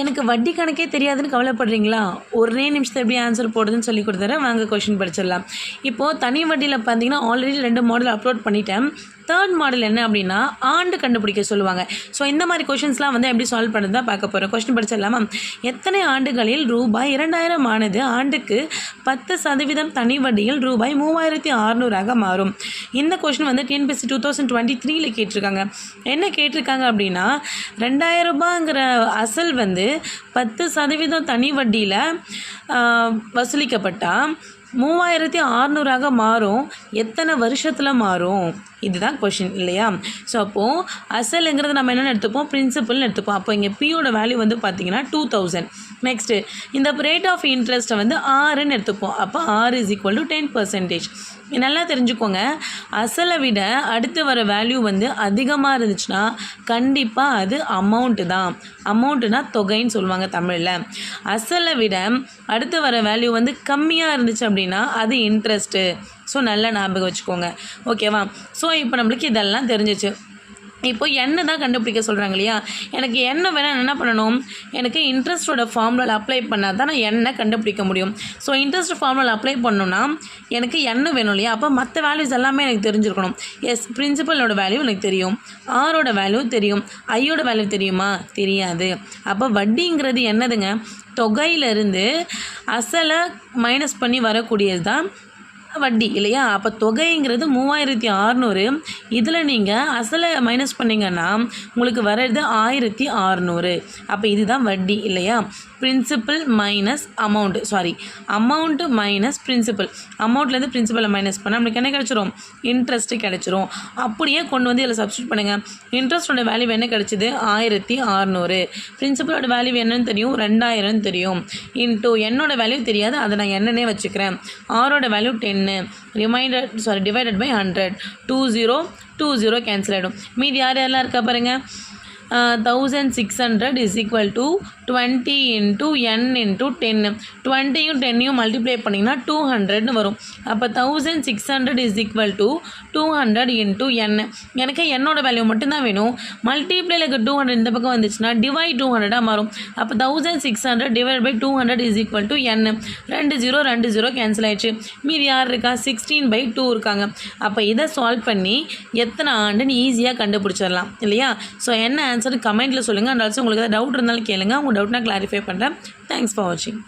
எனக்கு வட்டி கணக்கே தெரியாதுன்னு கவலைப்படுறீங்களா? ஒரே நிமிஷத்துல எப்படி ஆன்சர் போடுறதுன்னு சொல்லி கொடுத்துறேன். வாங்க கொஸ்டின் படிச்சிடலாம். இப்போது தனி வட்டியில் பார்த்தீங்கன்னா ஆல்ரெடி 2 மாடல் அப்லோட் பண்ணிட்டேன். 3rd மாடல் என்ன அப்படின்னா ஆண்டு கண்டுபிடிக்க சொல்லுவாங்க. ஸோ இந்த மாதிரி கொஷின்ஸ்லாம் வந்து எப்படி சால்வ் பண்ணுறது தான் பார்க்க போகிறோம். கொஸ்டின் படிச்சிடலாமா? எத்தனை ஆண்டுகளில் ரூபாய் 2000 ஆனது ஆண்டுக்கு 10% தனி வட்டியில் ரூபாய் 3600 மாறும்? இந்த கொஸ்டின் வந்து டிஎன்பிஎஸ்சி 2023 கேட்டிருக்காங்க. என்ன கேட்டிருக்காங்க அப்படின்னா 2000 ரூபாங்கிற அசல் வந்து 10% தனி வட்டியில் வசூலிக்கப்பட்டால் 3600 மாறும். எத்தனை வருஷத்தில் மாறும்? இதுதான் கொஷின் இல்லையா? ஸோ அப்போது அசலுங்கிறது நம்ம என்னென்னு எடுத்துப்போம், பிரின்சிபல்னு எடுத்துப்போம். அப்போ இங்கே பியோட வேல்யூ வந்து பார்த்திங்கன்னா 2000. நெக்ஸ்ட்டு இந்த ரேட் ஆஃப் இன்ட்ரெஸ்ட்டை வந்து 6ன்னு எடுத்துப்போம். அப்போ 6 = 10%. நல்லா தெரிஞ்சுக்கோங்க, அசலை விட அடுத்து வர வேல்யூ வந்து அதிகமாக இருந்துச்சுன்னா கண்டிப்பாக அது அமௌண்ட்டு தான். அமௌண்ட்டுனா தொகைன்னு சொல்லுவாங்க தமிழில். அசலை விட அடுத்து வர வேல்யூ வந்து கம்மியாக இருந்துச்சு அப்படின்னா அது இன்ட்ரெஸ்ட்டு. ஸோ நல்லா ஞாபகம் வச்சுக்கோங்க. ஓகேவா? ஸோ இப்போ நம்மளுக்கு இதெல்லாம் தெரிஞ்சிச்சு. இப்போ எண்ணெய் தான் கண்டுபிடிக்க சொல்கிறாங்க இல்லையா? எனக்கு எண்ணெய் வேணால் என்ன பண்ணணும், எனக்கு இன்ட்ரெஸ்ட்டோட ஃபார்முலாவில் அப்ளை பண்ணால் தான் நான் எண்ணெய் கண்டுபிடிக்க முடியும். ஸோ இன்ட்ரெஸ்ட் ஃபார்முலாவில் அப்ளை பண்ணணும்னா எனக்கு எண்ணெய் வேணும் இல்லையா? அப்போ மற்ற வேல்யூஸ் எல்லாமே எனக்கு தெரிஞ்சிருக்கணும். எஸ், பிரின்சிபலோட வேல்யூ எனக்கு தெரியும், ஆரோட வேல்யூ தெரியும், ஐயோட வேல்யூ தெரியுமா? தெரியாது. அப்போ வட்டிங்கிறது என்னதுங்க? தொகையிலிருந்து அசலை மைனஸ் பண்ணி வரக்கூடியது தான் வட்டி இல்லையா? அப்போ தொகைங்கிறது 3600. இதில் நீங்கள் அசலை மைனஸ் பண்ணிங்கன்னா உங்களுக்கு வர்றது 1600. அப்போ இதுதான் வட்டி இல்லையா? Principal minus amount minus principal. அமௌண்ட்லேருந்து பிரின்சிபலை மைனஸ் பண்ணால் நம்மளுக்கு என்ன கிடச்சிரும்? இன்ட்ரெஸ்ட்டு கிடச்சிரும். அப்படியே கொண்டு வந்து இதில் சப்ஸ்டியூட் பண்ணுங்கள். இன்ட்ரெஸ்ட்டோட வேல்யூ என்ன கிடச்சிது? 1600. பிரின்சிபலோட வேல்யூ என்னன்னு தெரியும்? 2000 தெரியும். இன்ட்டு என்னோட வேல்யூ தெரியாது, அதை நான் என்னன்னே வச்சுக்கிறேன். ஆரோட வேல்யூ 10. Divided by 100. 20 கேன்சல் ஆகிடும். மீதி யாரெல்லாம் இருக்கா பாருங்கள். 1600 = 20 × n × 10. 20யும் 10யும் மல்டிப்ளை பண்ணிங்கன்னா 200ன்னு வரும். அப்போ 1600 = 200 × n. எனக்கு என்னோட வேல்யூ மட்டும்தான் வேணும். மல்டிப்ளைல 200 இந்த பக்கம் வந்துச்சுன்னா டிவைட் 200 மாறும். அப்போ 1600 / 200 = n. 20 கேன்சல் ஆயிடுச்சு. மீதி யார் இருக்கா? 16/2 இருக்காங்க. அப்போ இதை சால்வ் பண்ணி எத்தனை ஆண்டுன்னு ஈஸியாக கண்டுபிடிச்சிடலாம் இல்லையா? ஸோ என்ன ஆன்சர் கமெண்ட்டில் சொல்லுங்கள். அண்ட் ஆல்சோ உங்களுக்கு ஏதாவது டவுட் இருந்தாலும் கேளுங்க. உங்கள் டவுட் நான் கிளாரிஃபை பண்ணுறேன். தேங்க்ஸ் ஃபார் வாட்சிங்.